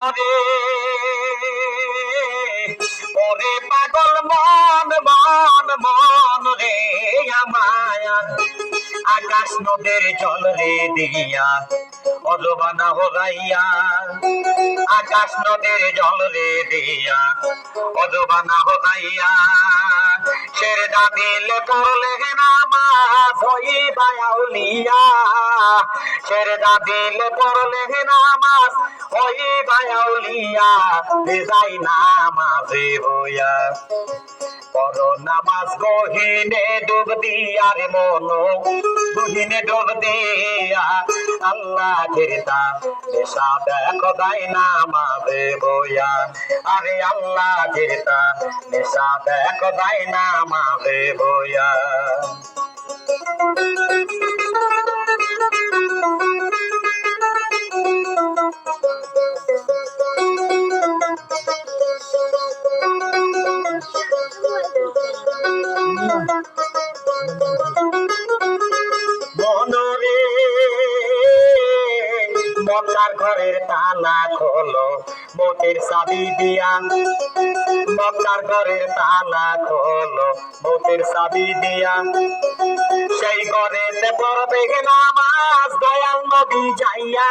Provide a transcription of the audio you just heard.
রে ওরে পাগল মন মন মন রে আমায় আকাশ নদের জল রে দিয়া অজবানা হরাইয়া আকাশ নদের জল রে দিয়া অজবানা হরাইয়া শের দাদিলে পড়লে নামাজ হইবা আউলিয়া শের দাদিলে পড়লে নামাজ হইবা আউলিয়া যাই নামাজে হইয়া পড়ো নামাজ গহিনে ডুব দিয়া রে মনো গহিনে ডুব দিয়া আল্লাহ ঘিরতা নেশা দেখো দাই নামাজে বইয়া আরে আল্লাহ ঘিরতা নেশা দেখো দাই নামাজে বইয়া মনরে মক্কার ঘরের তালা খোলো মোটের চাবি দিয়া মক্কার ঘরের তালা খোলো মোটের চাবি দিয়া সেই ঘরেতে পড়বে নামাজ দয়াল নবী যাইয়া